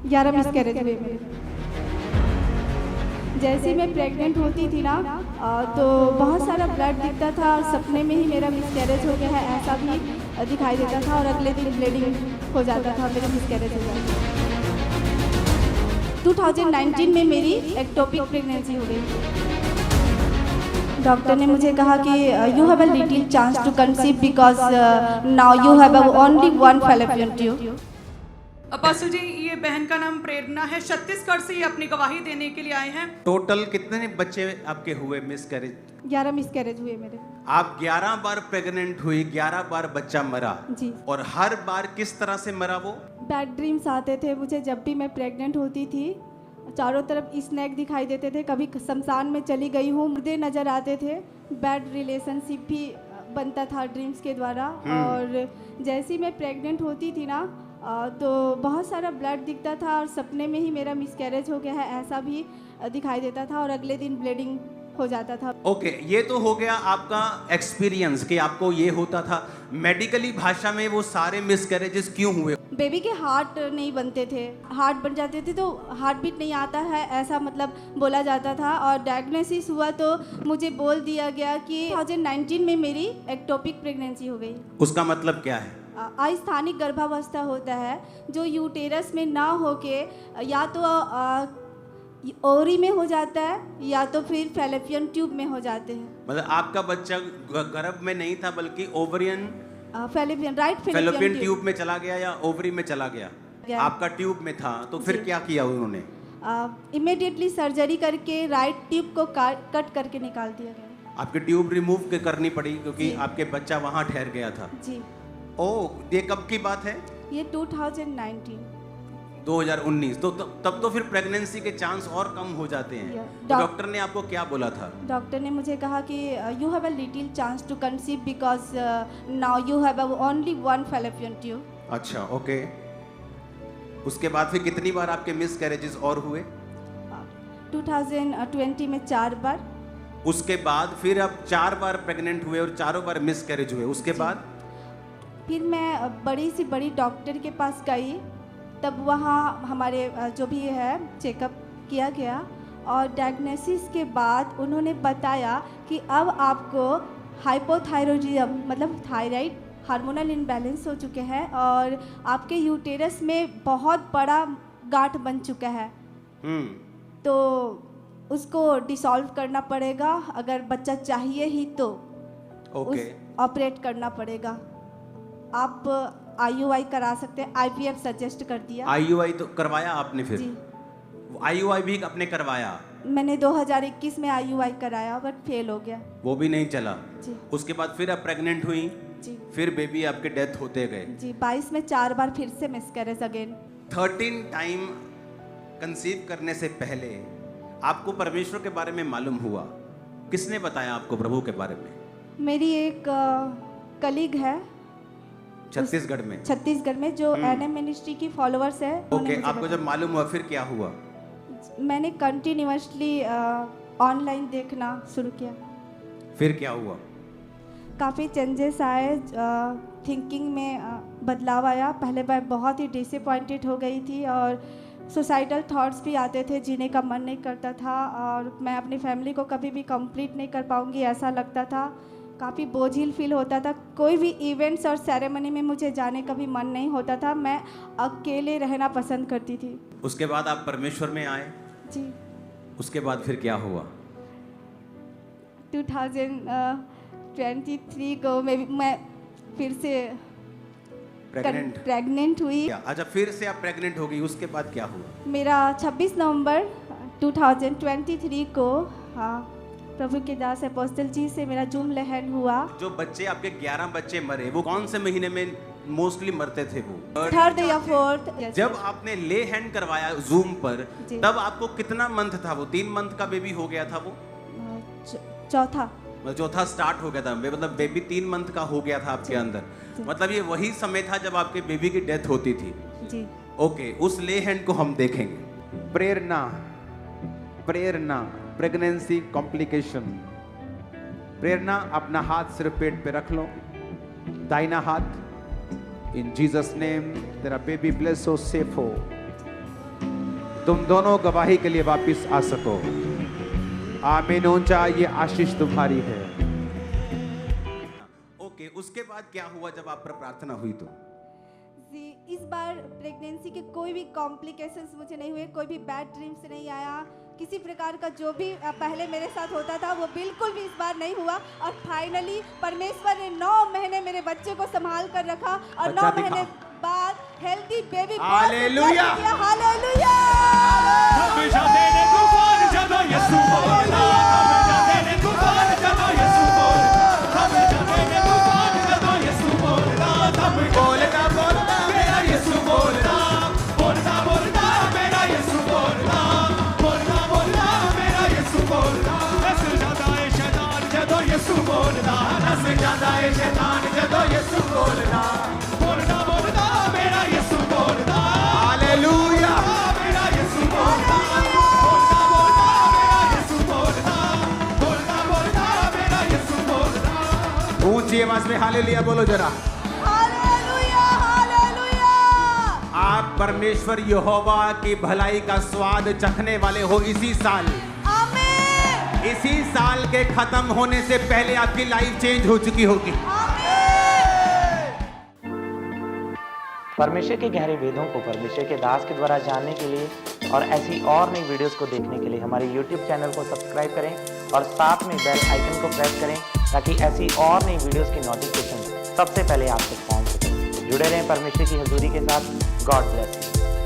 11 miscarriage हुए मेरे। जैसे ही मैं प्रेग्नेंट होती थी ना तो बहुत सारा ब्लड दिखता था और सपने में ही मेरा मिसकैरेज हो गया है ऐसा भी दिखाई देता था और अगले दिन ब्लीडिंग हो जाता था, मेरा मिसकैरेज हो जाता था। 2019 में मेरी एक्टोपिक प्रेगनेंसी हो गई। डॉक्टर ने मुझे कहा कि you have a little chance to conceive because now you have only one fallopian tube. अपासु जी, ये बहन का नाम प्रेरणा है, छत्तीसगढ़ से ये अपनी गवाही देने के लिए आए हैं। टोटल कितने बच्चे आपके हुए मिसकैरेज? 11 मिसकैरेज हुए मेरे। आप 11 बार प्रेग्नेंट हुई, 11 बार बच्चा मरा जी। और हर बार किस तरह से मरा वो? बैड ड्रीम्स आते थे मुझे जब भी मैं प्रेग्नेंट होती थी। चारों तरफ स्नैक दिखाई देते थे, कभी शमशान में चली गई हूँ, मुर्दे नज़र आते थे। बैड रिलेशनशिप भी बनता था ड्रीम्स के द्वारा। और जैसे ही मैं प्रेग्नेंट होती थी ना तो बहुत सारा ब्लड दिखता था और सपने में ही मेरा मिसकैरेज हो गया है ऐसा भी दिखाई देता था और अगले दिन ब्लीडिंग हो जाता था। ओके, ये तो हो गया आपका एक्सपीरियंस कि आपको ये होता था। मेडिकली भाषा में वो सारे मिसकैरेजेस क्यों हुए? बेबी के हार्ट नहीं बनते थे, हार्ट बन जाते थे तो हार्ट बीट नहीं आता है ऐसा मतलब बोला जाता था। और डायग्नोसिस हुआ तो मुझे बोल दिया गया कि 2019 में मेरी एक्टोपिक प्रेगनेंसी हो गई। उसका मतलब क्या है? अस्थानिक गर्भावस्था होता है जो यूटेरस में ना होके या तो ओरी में हो जाता है या तो फिर फैलोपियन ट्यूब में हो जाते हैं। मतलब आपका बच्चा गर्भ में नहीं था बल्कि ओवरियन फैलोपियन फैलोपियन ट्यूब में चला गया या ओवरी में चला गया? आपका ट्यूब में था तो फिर क्या किया उन्होंने? इमीडिएटली सर्जरी करके राइट ट्यूब को कट करके निकाल दिया गया। आपकी ट्यूब रिमूव करनी पड़ी क्योंकि आपके बच्चा वहाँ ठहर गया था। जी। ओह, ये कब की बात है? ये 2019 2019। तो तब तो फिर प्रेगनेंसी के चांस और कम हो जाते हैं। तो डॉक्टर ने आपको क्या बोला था? डॉक्टर ने मुझे कहा कि you have a little chance to conceive because now you have only one fallopian tube. अच्छा, ओके। उसके बाद फिर कितनी बार आपके मिसकैरेजेस और हुए? 2020 में 4 बार। उसके बाद फिर आप 4 बार प्रेग्नेंट हुए और चारों बार मिसकैरेज हुए। उसके बाद फिर मैं बड़ी सी बड़ी डॉक्टर के पास गई, तब वहाँ हमारे जो भी है चेकअप किया गया और डायग्नोसिस के बाद उन्होंने बताया कि अब आपको हाइपोथायरॉयडिज्म मतलब थायराइड हार्मोनल इम्बैलेंस हो चुके हैं और आपके यूटेरस में बहुत बड़ा गांठ बन चुका है। तो उसको डिसॉल्व करना पड़ेगा, अगर बच्चा चाहिए ही तो ऑपरेट करना पड़ेगा। आप IUI करा सकते हैं, IVF सजेस्ट कर दिया। IUI तो करवाया आपने? फिर जी। IUI भी आपने करवाया? मैंने 2021 में IUI कराया बट फेल हो गया, वो भी नहीं चला। जी। उसके बाद फिर आप प्रेग्नेंट हुई? जी। फिर बेबी आपके डेथ होते गए? जी। 22 में 4 बार फिर से मिसकैरेज अगेन। 13 टाइम कंसीव करने से पहले आपको परमेश्वर के बारे में मालूम हुआ? किसने बताया आपको प्रभु के बारे में? मेरी एक कलीग है छत्तीसगढ़ में जो NM मिनिस्ट्री की फॉलोअर्स है। ओके, आपको जब मालूम हुआ फिर क्या हुआ? मैंने कंटिन्यूअसली ऑनलाइन देखना शुरू किया। फिर क्या हुआ? काफ़ी चेंजेस आए, थिंकिंग में बदलाव आया। पहले मैं बहुत ही डिसअपॉइंटेड हो गई थी और सुसाइडल थॉट्स भी आते थे, जीने का मन नहीं करता था और मैं अपनी फैमिली को कभी भी कंप्लीट नहीं कर पाऊंगी ऐसा लगता था। काफ़ी बोझिल फील होता था, कोई भी इवेंट्स और सेरेमनी में मुझे जाने का भी मन नहीं होता था, मैं अकेले रहना पसंद करती थी। उसके बाद आप परमेश्वर में आए? जी। उसके बाद फिर क्या हुआ? 2023 को मैं फिर से प्रेग्नेंट हुई। अच्छा, फिर से आप प्रेग्नेंट हो गई, उसके बाद क्या हुआ? मेरा 26 नवंबर 2023 को प्रभु के दास अपोस्टल जी से मेरा जूम लहन हुआ। जो बच्चे आपके 11 बच्चे मरे वो कौन से महीने में मोस्टली मरते थे? वो 3rd या 4th। जब आपने ले हैंड करवाया जूम पर तब आपको कितना मंथ था? वो 3 मंथ का बेबी हो गया था? वो चौथा स्टार्ट हो गया था, मतलब बेबी 3 मंथ का हो गया था आपके अंदर। मतलब ये वही समय था जब आपके बेबी की डेथ होती थी। जी। ओके, उस ले हैंड को हम देखेंगे। प्रेरणा प्रेगनेंसी कॉम्प्लिकेशन। प्रेरणा अपना हाथ सिर्फ पेट पे रख लो, दाहिना हाथ। इन जीसस नेम तेरा बेबी ब्लेस हो, सेफ हो। तुम दोनों गवाही के लिए वापस आ सको। आमीन। ऊंचा, ये आशीष तुम्हारी है। ओके, उसके बाद क्या हुआ जब आप पर प्रार्थना हुई तो? जी, इस बार प्रेगनेंसी के कोई भी कॉम्प्लिकेशंस मुझे नहीं हुए, कोई भी बैड ड्रीम्स नहीं आया, किसी प्रकार का जो भी पहले मेरे साथ होता था वो बिल्कुल भी इस बार नहीं हुआ। और फाइनली परमेश्वर ने 9 महीने मेरे बच्चे को संभाल कर रखा और 9 महीने बाद हेल्दी बेबी। Hallelujah, hallelujah. हमेशा तेरे तूफान ਜਦੋਂ ਯਿਸੂ ਬੋਲਦਾ, ਹमेशा तेरे तूफान ਜਦੋਂ ਯਿਸੂ ਬੋਲਦਾ, हमेशा तेरे तूफान ਜਦੋਂ ਯਿਸੂ ਬੋਲਦਾ, ਹਮ ਬੋਲਦਾ ਬੋਲਦਾ ਮੇਰਾ ਯਿਸੂ ਬੋਲਦਾ, ਬੋਲਦਾ ਬੋਲਦਾ ਮੇਰਾ ਯਿਸੂ ਬੋਲਦਾ, ਬੋਲਦਾ ਬੋਲਦਾ ਮੇਰਾ ਯਿਸੂ ਬੋਲਦਾ। ਨਸ ਜਾਂਦਾ ਏ ਸ਼ੈਤਾਨ ਜਦੋਂ ਯਿਸੂ ਬੋਲਦਾ, ਨਸ ਜਾਂਦਾ ਏ ਸ਼ੈਤਾਨ ਜਦੋਂ ਯਿਸੂ ਬੋਲਦਾ, ਬੋਲਦਾ ਬੋਲਦਾ ਮੇਰਾ ਯਿਸੂ ਬੋਲਦਾ। हालेलुया। ਮੇਰਾ ਯਿਸੂ ਬੋਲਦਾ। ऊंची आवाज में हालेलुया बोलो जरा। Hallelujah, hallelujah. आप परमेश्वर यहोवा की भलाई का स्वाद चखने वाले हो इसी साल। आमीन, इसी साल के खत्म होने से पहले आपकी लाइफ चेंज हो चुकी होगी। परमेश्वर के गहरे वेदों को परमेश्वर के दास के द्वारा जानने के लिए और ऐसी और नई वीडियोस को देखने के लिए हमारे YouTube चैनल को सब्सक्राइब करें और साथ में बेल आइकन को प्रेस करें ताकि ऐसी और नई वीडियोस की नोटिफिकेशन सबसे पहले आप तक पहुंच सके। जुड़े रहें परमेश्वर की हजूरी के साथ। God bless.